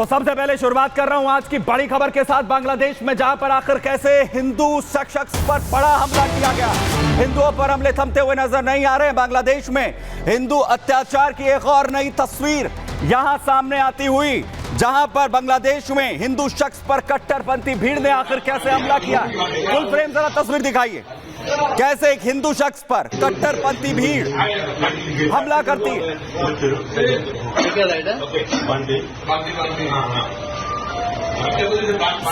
तो सबसे पहले शुरुआत कर रहा हूं आज की बड़ी खबर के साथ, बांग्लादेश में जहां पर आखिर कैसे हिंदू शख्स पर बड़ा हमला किया गया। हिंदुओं पर हमले थमते हुए नजर नहीं आ रहे हैं। बांग्लादेश में हिंदू अत्याचार की एक और नई तस्वीर यहां सामने आती हुई, जहां पर बांग्लादेश में हिंदू शख्स पर कट्टरपंथी भीड़ ने आखिर कैसे हमला किया। फुल फ्रेम जरा तस्वीर दिखाइए, कैसे एक हिंदू शख्स पर कट्टरपंथी भीड़ हमला करती है।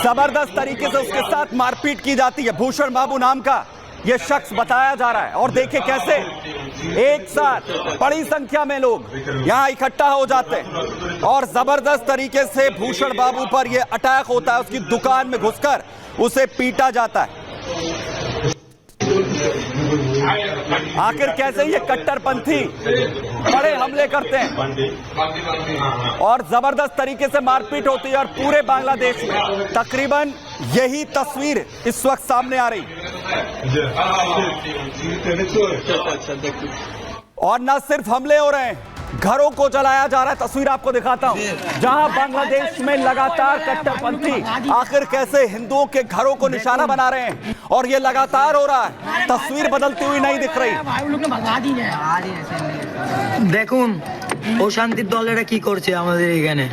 जबरदस्त तरीके से उसके साथ मारपीट की जाती है। भूषण बाबू नाम का यह शख्स बताया जा रहा है। और देखिए कैसे एक साथ बड़ी संख्या में लोग यहां इकट्ठा हो जाते हैं और जबरदस्त तरीके से भूषण बाबू पर यह अटैक होता है। उसकी दुकान में घुसकर उसे पीटा जाता है। आखिर कैसे ये कट्टरपंथी बड़े हमले करते हैं और जबरदस्त तरीके से मारपीट होती है। और पूरे बांग्लादेश में तकरीबन यही तस्वीर इस वक्त सामने आ रही। और न सिर्फ हमले हो रहे हैं, घरों को जलाया जा रहा है। तस्वीर आपको दिखाता हूं, जहां बांग्लादेश में लगातार कट्टरपंथी आखिर कैसे हिंदुओं के घरों को निशाना बना रहे हैं और ये लगातार हो रहा है। तस्वीर बदलती हुई नहीं दिख रही। দেখুন অশান্তির দলেরা কি করছে আমাদের এখানে।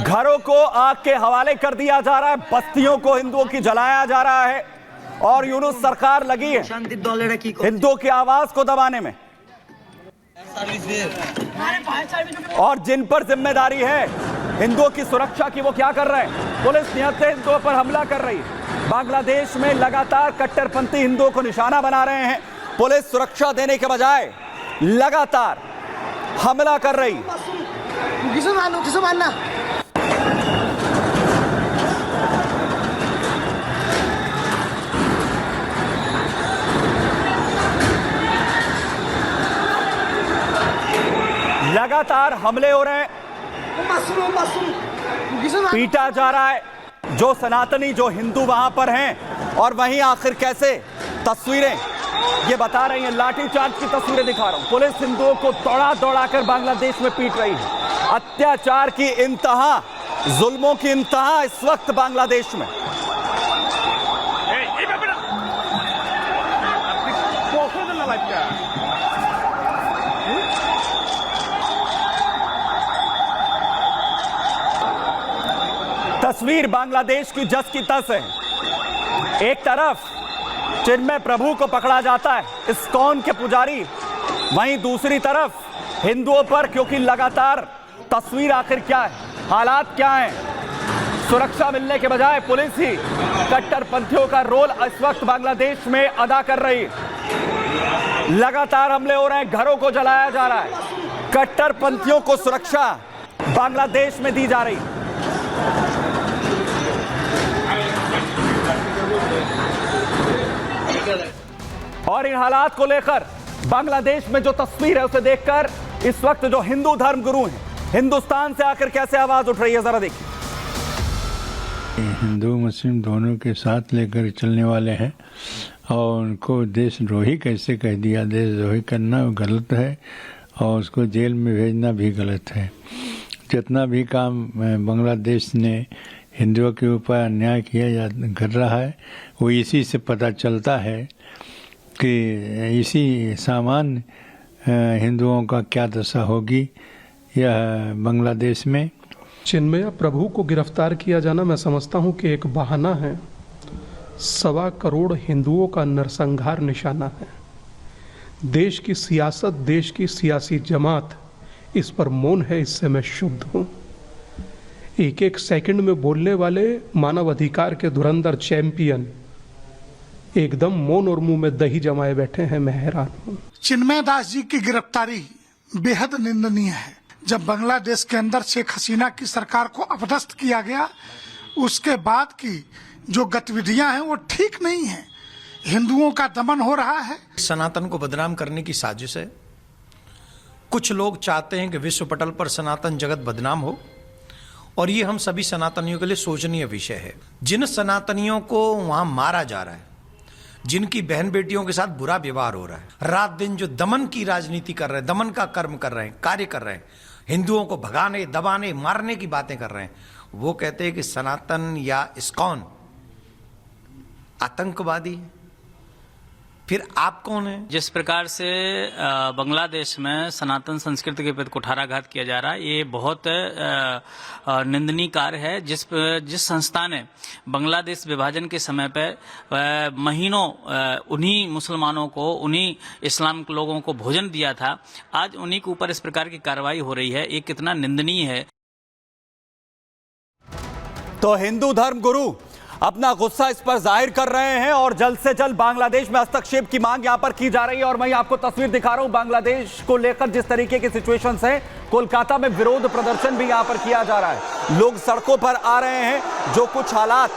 घरों को आग के हवाले कर दिया जा रहा है, बस्तियों को हिंदुओं की जलाया जा रहा है और यूनुस सरकार लगी है অশান্তির দলেরা কি করছে। हिंदुओं की आवाज को दबाने में। और जिन पर जिम्मेदारी है हिंदुओं की सुरक्षा की, वो क्या कर रहे हैं? पुलिस निहत्थे हिंदुओं पर हमला कर रही है। बांग्लादेश में लगातार कट्टरपंथी हिंदुओं को निशाना बना रहे हैं। पुलिस सुरक्षा देने के बजाय लगातार हमला कर रही। किसे मारना? लगातार हमले हो रहे हैं, पीटा जा रहा है जो सनातनी, जो हिंदू वहां पर हैं। और वहीं आखिर कैसे तस्वीरें ये बता रही हैं, लाठीचार्ज की तस्वीरें दिखा रहा हूं। पुलिस हिंदुओं को दौड़ा दौड़ा कर बांग्लादेश में पीट रही है। अत्याचार की इंतहा, जुल्मों की इंतहा इस वक्त बांग्लादेश में। तस्वीर बांग्लादेश की जस की तस है। एक तरफ चिन्मय प्रभु को पकड़ा जाता है, इस्कॉन के पुजारी, वहीं दूसरी तरफ हिंदुओं पर, क्योंकि लगातार तस्वीर आखिर क्या है, हालात क्या हैं, सुरक्षा मिलने के बजाय पुलिस ही कट्टरपंथियों का रोल इस वक्त बांग्लादेश में अदा कर रही है। लगातार हमले हो रहे हैं, घरों को जलाया जा रहा है। कट्टरपंथियों को सुरक्षा बांग्लादेश में दी जा रही है। और इन हालात को लेकर बांग्लादेश में जो तस्वीर है उसे देखकर इस वक्त जो हिंदू धर्म गुरु हैं हिंदुस्तान से आकर कैसे आवाज उठ रही है, जरा देखिए। हिंदू मुस्लिम दोनों के साथ लेकर चलने वाले हैं और उनको देशद्रोही कैसे कह दिया। देशद्रोही करना गलत है और उसको जेल में भेजना भी गलत है। जितना भी काम बांग्लादेश ने हिंदुओं के ऊपर अन्याय किया कर रहा है, वो इसी से पता चलता है कि इसी सामान्य हिंदुओं का क्या दशा होगी यह बांग्लादेश में। चिन्मय प्रभु को गिरफ्तार किया जाना मैं समझता हूं कि एक बहाना है। 1.25 करोड़ हिंदुओं का नरसंहार निशाना है। देश की सियासत, देश की सियासी जमात इस पर मौन है, इससे मैं शुद्ध हूं। एक एक सेकंड में बोलने वाले मानव अधिकार के धुरंधर चैंपियन एकदम मौन और मुंह में दही जमाए बैठे हैं। मैं हैरान हूं। चिन्मय दास जी की गिरफ्तारी बेहद निंदनीय है। जब बांग्लादेश के अंदर शेख हसीना की सरकार को अपदस्थ किया गया, उसके बाद की जो गतिविधियां हैं वो ठीक नहीं है। हिंदुओं का दमन हो रहा है। सनातन को बदनाम करने की साजिश है। कुछ लोग चाहते हैं कि विश्व पटल पर सनातन जगत बदनाम हो और ये हम सभी सनातनियों के लिए सोचनीय विषय है। जिन सनातनियों को वहां मारा जा रहा है, जिनकी बहन बेटियों के साथ बुरा व्यवहार हो रहा है, रात दिन जो दमन की राजनीति कर रहे हैं, दमन का कर्म कर रहे हैं, कार्य कर रहे हैं, हिंदुओं को भगाने, दबाने, मारने की बातें कर रहे हैं, वो कहते हैं कि सनातन या इस्कॉन आतंकवादी है। फिर आप कौन है? जिस प्रकार से बांग्लादेश में सनातन संस्कृति के प्रति कुठाराघात किया जा रहा है, ये बहुत निंदनीय कार्य है। जिस संस्था ने बांग्लादेश विभाजन के समय पे महीनों उन्हीं मुसलमानों को, उन्हीं इस्लाम के लोगों को भोजन दिया था, आज उन्हीं के ऊपर इस प्रकार की कार्रवाई हो रही है, ये कितना निंदनीय है। तो हिंदू धर्म गुरु अपना गुस्सा इस पर जाहिर कर रहे हैं और जल्द से जल्द बांग्लादेश में हस्तक्षेप की मांग यहां पर की जा रही है। और मैं आपको तस्वीर दिखा रहा हूं बांग्लादेश को लेकर जिस तरीके की सिचुएशंस है, कोलकाता में विरोध प्रदर्शन भी यहां पर किया जा रहा है, लोग सड़कों पर आ रहे हैं। जो कुछ हालात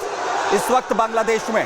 इस वक्त बांग्लादेश में,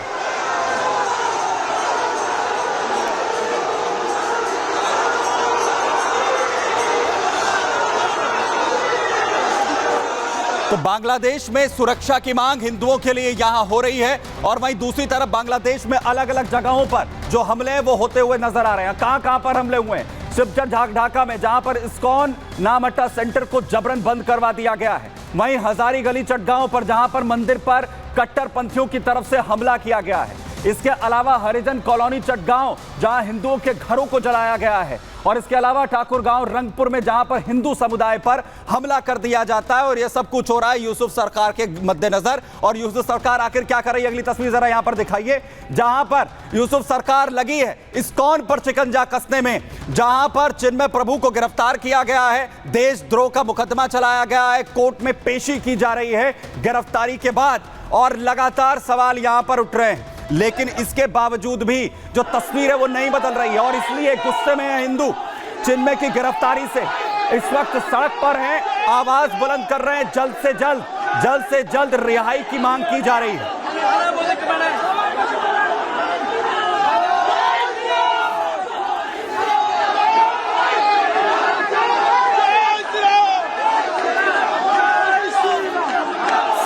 तो बांग्लादेश में सुरक्षा की मांग हिंदुओं के लिए यहां हो रही है और वहीं दूसरी तरफ बांग्लादेश में अलग अलग जगहों पर जो हमले हैं वो होते हुए नजर आ रहे हैं। कहां पर हमले हुए हैं? सिर्फ ढाका में, जहां पर इस्कॉन नामट्टा सेंटर को जबरन बंद करवा दिया गया है। वहीं हजारी गली चटगांव पर, जहां पर मंदिर पर कट्टरपंथियों की तरफ से हमला किया गया है। इसके अलावा हरिजन कॉलोनी चटगांव, जहां हिंदुओं के घरों को जलाया गया है। और इसके अलावा ठाकुर गांव रंगपुर में, जहां पर हिंदू समुदाय पर हमला कर दिया जाता है। और यह सब कुछ हो रहा है यूसुफ सरकार के मद्देनजर। और यूसुफ सरकार आखिर क्या कर रही है, अगली तस्वीर जरा यहां पर दिखाइए, जहां पर यूसुफ सरकार लगी है इस्कॉन पर शिकंजा कसने में, जहां पर चिन्मय प्रभु को गिरफ्तार किया गया है, देशद्रोह का मुकदमा चलाया गया है, कोर्ट में पेशी की जा रही है गिरफ्तारी के बाद। और लगातार सवाल यहां पर उठ रहे हैं, लेकिन इसके बावजूद भी जो तस्वीर है वो नहीं बदल रही है। और इसलिए गुस्से में है हिंदू, चिन्मय की गिरफ्तारी से इस वक्त सड़क पर हैं, आवाज बुलंद कर रहे हैं। जल्द से जल्द रिहाई की मांग की जा रही है।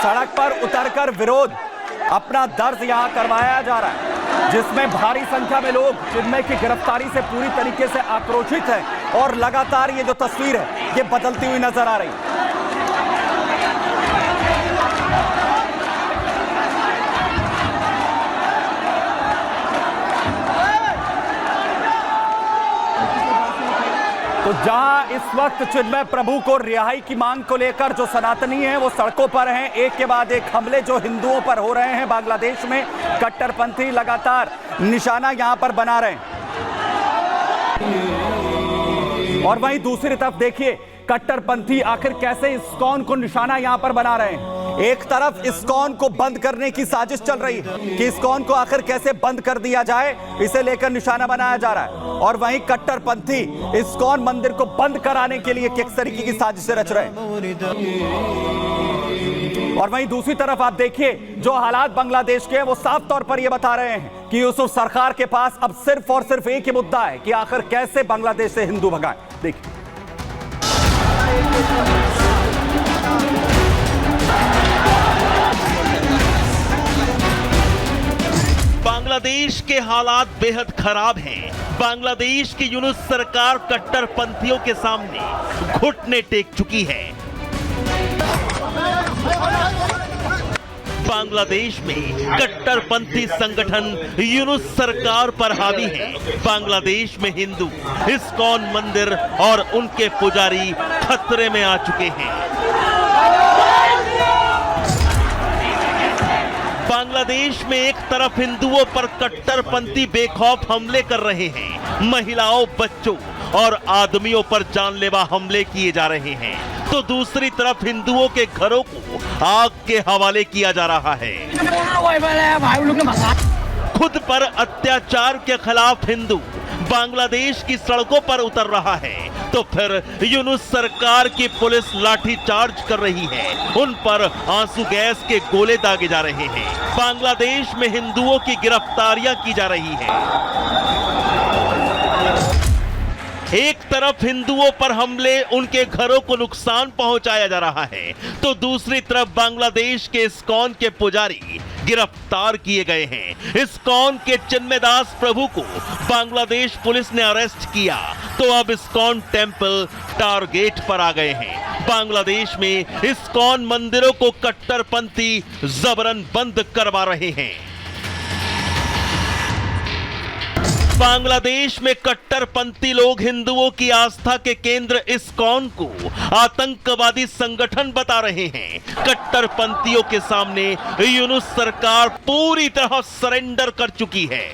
सड़क पर उतरकर विरोध, अपना दर्द यहां करवाया जा रहा है, जिसमें भारी संख्या में लोग चिन्मय की गिरफ्तारी से पूरी तरीके से आक्रोशित हैं। और लगातार ये जो तस्वीर है ये बदलती हुई नजर आ रही है। तो जहां इस वक्त चिन्मय प्रभु को रिहाई की मांग को लेकर जो सनातनी हैं वो सड़कों पर हैं, एक के बाद एक हमले जो हिंदुओं पर हो रहे हैं बांग्लादेश में, कट्टरपंथी लगातार निशाना यहां पर बना रहे हैं। और वहीं दूसरी तरफ देखिए कट्टरपंथी आखिर कैसे इस्कॉन को निशाना यहां पर बना रहे हैं। एक तरफ इस्कॉन को बंद करने की साजिश चल रही है कि इस्कॉन को आखिर कैसे बंद कर दिया जाए, इसे लेकर निशाना बनाया जा रहा है। और वहीं कट्टरपंथी इस्कॉन मंदिर को बंद कराने के लिए किस तरीके की साजिशें रच रहे हैं। और वहीं दूसरी तरफ आप देखिए जो हालात बांग्लादेश के हैं वो साफ तौर पर ये बता रहे हैं कि यूसुफ सरकार के पास अब सिर्फ और सिर्फ एक ही मुद्दा है कि आखिर कैसे बांग्लादेश से हिंदू भगाएं। देखिए बांग्लादेश के हालात बेहद खराब हैं। बांग्लादेश की यूनुस सरकार कट्टरपंथियों के सामने घुटने टेक चुकी है। बांग्लादेश में कट्टरपंथी संगठन यूनुस सरकार पर हावी है। बांग्लादेश में हिंदू, इस्कॉन मंदिर और उनके पुजारी खतरे में आ चुके हैं। बांग्लादेश में एक तरफ हिंदुओं पर कट्टरपंथी बेखौफ हमले कर रहे हैं, महिलाओं, बच्चों और आदमियों पर जानलेवा हमले किए जा रहे हैं, तो दूसरी तरफ हिंदुओं के घरों को आग के हवाले किया जा रहा है। खुद पर अत्याचार के खिलाफ हिंदू बांग्लादेश की सड़कों पर उतर रहा है, तो फिर यूनुस सरकार की पुलिस लाठीचार्ज कर रही है, उन पर आंसू गैस के गोले दागे जा रहे हैं। बांग्लादेश में हिंदुओं की गिरफ्तारियां की जा रही है। एक तरफ हिंदुओं पर हमले, उनके घरों को नुकसान पहुंचाया जा रहा है, तो दूसरी तरफ बांग्लादेश के इस्कॉन के पुजारी गिरफ्तार किए गए हैं। इस्कॉन के चिन्मयदास प्रभु को बांग्लादेश पुलिस ने अरेस्ट किया तो अब इस्कॉन टेंपल टारगेट पर आ गए हैं। बांग्लादेश में इस्कॉन मंदिरों को कट्टरपंथी जबरन बंद करवा रहे हैं। बांग्लादेश में कट्टरपंथी लोग हिंदुओं की आस्था के केंद्र इस्कॉन को आतंकवादी संगठन बता रहे हैं। कट्टरपंथियों के सामने यूनुस सरकार पूरी तरह सरेंडर कर चुकी है।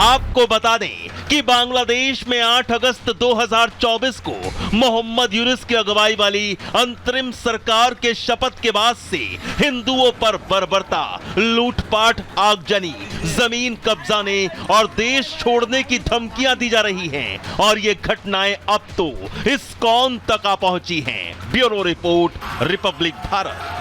आपको बता दें कि बांग्लादेश में 8 अगस्त 2024 को मोहम्मद यूनुस की अगुवाई वाली अंतरिम सरकार के शपथ के बाद से हिंदुओं पर बर्बरता, लूटपाट, आगजनी, जमीन कब्जाने और देश छोड़ने की धमकियां दी जा रही हैं और ये घटनाएं अब तो इस्कॉन तक आ पहुंची हैं। Bureau report, Republic Bharat.